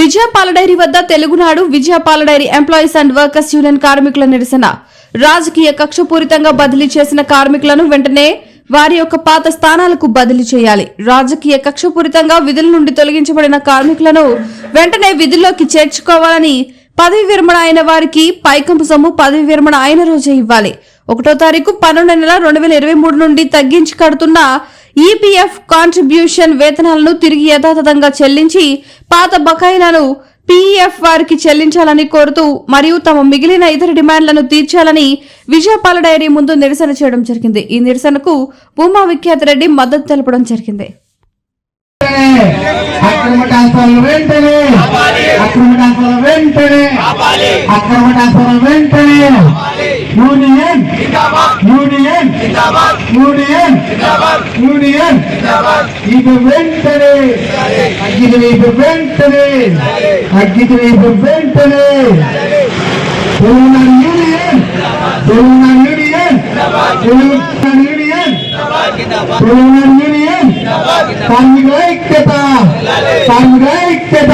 విజయపాల dairy వద్ద Telugunadu Vijayapala dairy employees and workers union కార్మికుల నిరసన. రాజకీయ కక్షపూరితంగా బదిలీ చేసిన కార్మికులను వెంటనే వారి యొక్క పాత స్థానాలకు బదిలీ చేయాలి. రాజకీయ కక్షపూరితంగా విధుల నుండి తొలగించబడిన కార్మికులను వెంటనే విధుల్లోకి చేర్చుకోవాలని, పదవి విరమణ అయిన వారికి పైకంపు సొమ్ము పదవి విరమణ అయిన రోజే ఇవ్వాలి. 1వ తారీఖు 12వ నెల 2023 నుండి తగ్గించి కడుతున్న ఈపీఎఫ్ కాంట్రిబ్యూషన్ వేతనాలను తిరిగి యథాతథంగా చెల్లించి పాత బకాయిలను పీఎఫ్ వారికి చెల్లించాలని కోరుతూ మరియు తమ మిగిలిన ఇతర డిమాండ్లను తీర్చాలని విజయపాల డైరీ ముందు నిరసన చేయడం జరిగింది. ఈ నిరసనకు భూమా విఖ్యాత రెడ్డి మద్దతు తెలపడం జరిగింది. యూనియన్ యూనియన్ యూనియన్ యూనియన్ ఇది వెంటనే అగ్గిది వెంటనే అగ్గిది వెంటనే Telangana union Telangana union Telangana union Telangana union కార్మిక ఐక్యత కార్మిక ఐక్యత.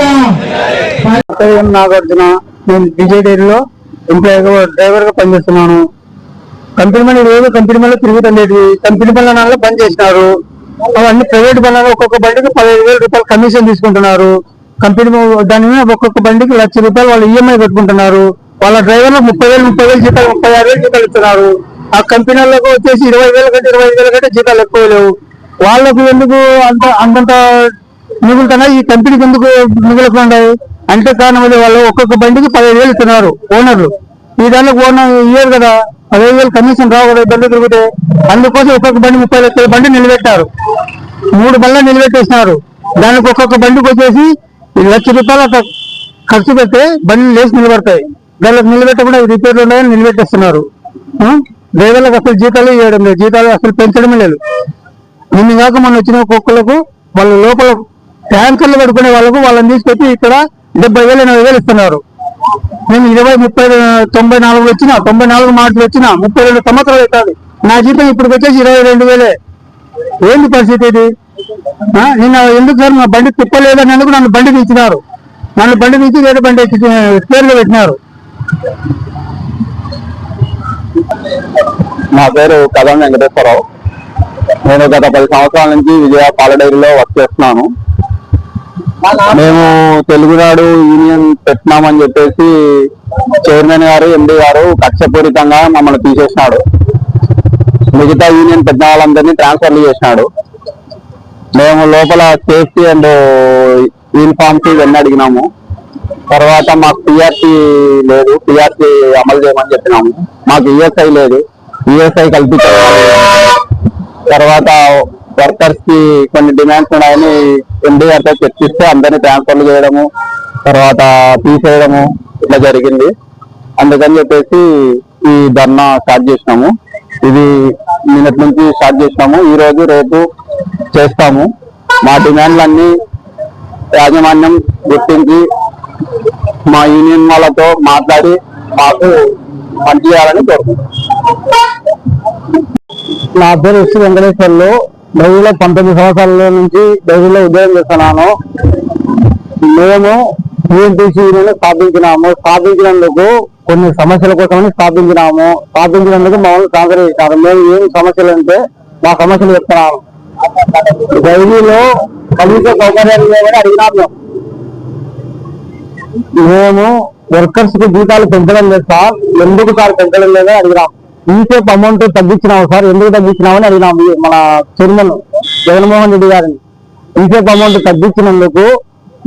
నాగార్జున, నేను విజయ్ డైరీలో డ్రైవర్ గా పనిచేస్తున్నాను. కంపెనీ పనులు రోజు కంపెనీ పనులు తిరుగుతుండేది. కంపెనీ పనుల పని చేసినారు. అవన్నీ ప్రైవేట్ పనులు ఒక్కొక్క బండికి 15,000 రూపాయలు కమిషన్ తీసుకుంటున్నారు. కంపెనీ దాని మీద ఒక్కొక్క బండికి ₹1,00,000 వాళ్ళు ఈఎంఐ పెట్టుకుంటున్నారు. వాళ్ళ డ్రైవర్లు 30,000 జీతాలు 36,000 జీతాలు ఇస్తున్నారు. ఆ కంపెనీలకు వచ్చేసి 20,000 కంటే 25,000 కంటే జీతాలు ఎక్కువ లేవు. వాళ్ళకు ఎందుకు అంతంత మిగులుతున్నాయి, ఈ కంపెనీకి ఎందుకు మిగులుతున్నాయి అంటే కారణం వాళ్ళు ఒక్కొక్క బండికి 15,000 ఇస్తున్నారు ఓనర్లు. ఈ దాంట్లో ఓనర్ ఇయ్యారు కదా, 15,000 కమిషన్ రావు కదా బండి తిరిగితే. అందుకోసం ఒక్కొక్క బండి 30 లక్షల బండి నిలబెట్టారు. 3 బండ్లు నిలబెట్టేస్తున్నారు. దానికి ఒక్కొక్క బండికి వచ్చేసి ₹1,00,000 ఖర్చు పెడితే బండ్లు లేచి నిలబడతాయి. దానికి నిలబెట్టకుండా రిపేర్లు ఉన్నాయని నిలబెట్టేస్తున్నారు. డ్రైవర్లకు అసలు జీతాలు ఇవ్వడం లేదు, జీతాలు అసలు పెంచడమే లేదు. నిన్న కాక మొన్న వచ్చిన ఒక్కొక్కలకు వాళ్ళు లోపల ట్యాంకర్లు పడుకునే వాళ్ళకు వాళ్ళని తీసుకొచ్చి ఇక్కడ 70,000 80,000 ఇస్తున్నారు. నేను 20, 30, 94 వచ్చిన 94 మార్కులు వచ్చిన 32 సంవత్సరాలు అవుతుంది. నా జీతం ఇప్పుడు వచ్చేసి 22,000. ఏంటి పరిస్థితి ఇది? నేను ఎందుకు సార్ నా బండి తిప్పలేదనేందుకు నన్ను బండి తీసినారు. నన్ను బండి తీసి వేరే బండి స్పేర్లో పెట్టినారు. నా పేరు కదం వెంకటేశ్వరరావు. నేను గత 10 సంవత్సరాల నుంచి విజయపాల డైరీలో వర్క్ చేస్తున్నాను. మేము తెలుగునాడు యూనియన్ పెట్టినామని చెప్పేసి చైర్మన్ గారు, ఎండీ గారు కక్షపూరితంగా మమ్మల్ని తీసేసినాడు. మిగతా యూనియన్ పెట్టిన వాళ్ళందరినీ ట్రాన్స్ఫర్లు చేసినాడు. మేము లోపల సేఫ్టీ అండ్ యూనిఫామ్స్ ఇవన్నీ అడిగినాము. తర్వాత మాకు పిఆర్సీ లేదు, పిఆర్సీ అమలు చేయమని చెప్పినాము. మాకు ఈఎస్ఐ లేదు, ఈఎస్ఐ కల్పించాలి. తర్వాత వర్కర్స్ కి కొన్ని డిమాండ్స్ ఉన్నాయని ఎండీ గారితో చర్చిస్తే అందరినీ ట్రాన్స్ఫర్లు చేయడము, తర్వాత తీసేయడము ఇట్లా జరిగింది. అందుకని చెప్పేసి ఈ ధర్నా స్టార్ట్ చేసినాము. ఇది నిన్నటి నుంచి స్టార్ట్ చేసినాము. ఈ రోజు రేపు చేస్తాము. మా డిమాండ్లన్నీ యాజమాన్యం గుర్తించి మా యూనియన్ వాళ్ళతో మాట్లాడి మాకు మంచి చేయాలని కోరుకుంటున్నాం. నా పేరు ఎస్ వెంకటేశ్వర్లు. డైరీలో 19 సంవత్సరాల నుంచి డైరీలో ఉద్యోగం చేస్తున్నాను. మేము టీఎన్టీసీ యూనియన్ స్థాపించినందుకు కొన్ని సమస్యల కోసమని స్థాపించినందుకు మమ్మల్ని ట్రాన్స్ఫర్ చేశారు. మేము ఏం సమస్యలు అంటే మా సమస్యలు చెప్తున్నాము. డైరీలో కనీస సౌకర్యాలు లేవని అడిగినాము. మేము వర్కర్స్ కు జీతాలు పెంచడం లేదు సార్, ఎందుకు సార్ పెంచడం లేదని అడిగినాం. ఈసేపు అమౌంట్ తగ్గించినాము సార్, ఎందుకు తగ్గించినామని అడిగినాము మన చైర్మన్ జగన్మోహన్ రెడ్డి గారిని. ఈసేపు అమౌంట్ తగ్గించినందుకు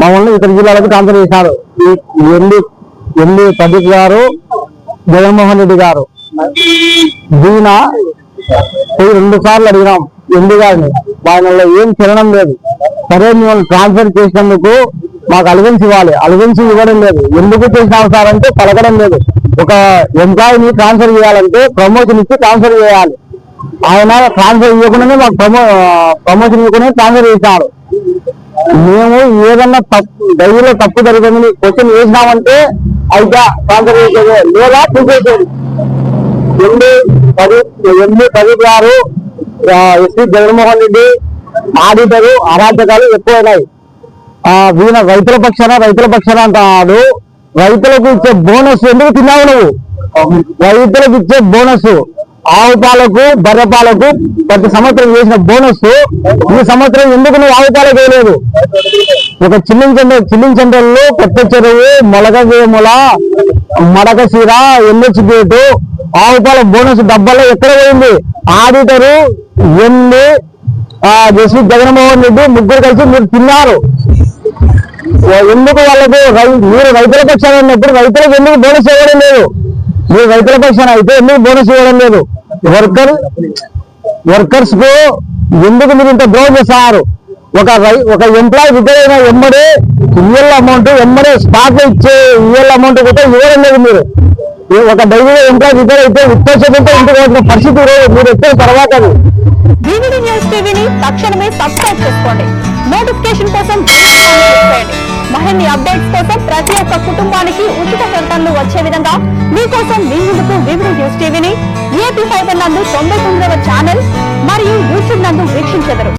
మమ్మల్ని ఇతర జిల్లాలకు ట్రాన్స్ఫర్ చేశారు. ఎండి ప్రదీప్ గారు, జగన్మోహన్ రెడ్డి గారు. దీన 2 సార్లు అడిగినాం ఎండి గారిని, వాళ్ళలో ఏం చలనం లేదు. సరే మిమ్మల్ని ట్రాన్స్ఫర్ చేసినందుకు మాకు అలవెన్స్ ఇవ్వాలి, అలవెన్స్ ఇవ్వడం లేదు. ఎందుకు చేసినాము సార్ అంటే పలకడం లేదు. ఒక ఎంప్లాయీని ట్రాన్స్ఫర్ చేయాలంటే ప్రమోషన్ ఇచ్చి ట్రాన్స్ఫర్ చేయాలి. ఆయన ట్రాన్స్ఫర్ ఇవ్వకుండానే మాకు ప్రమోషన్ ఇవ్వకుండా ట్రాన్స్ఫర్ చేశాడు. మేము ఏదన్నా డైరీలో తప్పు జరుగుతుందని క్వశ్చన్ వేసినామంటే అయితే ట్రాన్స్ఫర్ చేసేది, లేదా తీసేసేది. ఎండి ప్రదీప్ గారు, ఎస్పీ జగన్మోహన్ రెడ్డి ఆడిటరు అరాచకాలు ఎక్కువైనాయి. వీణ రైతుల పక్షాన అంటున్నాడు. రైతులకు ఇచ్చే బోనస్ ఎందుకు తిన్నావు నువ్వు? రైతులకు ఇచ్చే బోనస్ ఆవు పాలకు బర్రె పాలకు ప్రతి సంవత్సరం చేసిన బోనస్ ఈ సంవత్సరం ఎందుకు నువ్వు ఆవు పాలకు వేయలేదు? ఒక చిల్లింగ్ సెంటర్లు కొత్త చెరువు మొలగవేముల మడకశీర ఎల్హెచ్ గేటు ఆవు పాల బోనస్ డబ్బాలో ఎక్కడ పోయింది? ఆడిటరు ఎన్ని జస్వి జగన్మోహన్ రెడ్డి ముగ్గురు కలిసి మీరు తిన్నారు. ఎందుకు వాళ్ళకు మీరు రైతుల పక్షాన ఉన్నప్పుడు రైతులకు ఎందుకు బోనస్ ఇవ్వడం లేదు? మీరు రైతుల పక్షాన అయితే ఎందుకు బోనస్ ఇవ్వడం లేదు? వర్కర్స్ కు ఎందుకు మీరు ఇంత ద్రోహం చేస్తున్నారు? ఒక ఎంప్లాయీ రిటైర్ అయిన ఎమ్మడే ఈఎల్ అమౌంట్ ఎమ్మడే స్టాక్ ఇచ్చే ఈఎల్ అమౌంట్ కూడా ఇవ్వడం లేదు. మీరు ఒక డైలీ ఎంప్లాయీ రిటైర్ అయితే ఉత్తేజంతో ఇంటికి వచ్చిన పరిస్థితి మీరు వచ్చిన తర్వాత వివిడి న్యూస్ టీవీని తక్షణమే సబ్స్క్రైబ్ చేసుకోండి. నోటిఫికేషన్ కోసం మరిన్ని అప్డేట్స్ కోసం ప్రతి ఒక్క కుటుంబానికి ఉచిత ప్రకటనలు వచ్చే విధంగా మీకోసం మీ ముందుకు వివిడి న్యూస్ టీవీని ఏపీ 5 నందు 99వ ఛానల్ మరియు యూట్యూబ్ నందు వీక్షించెదరు.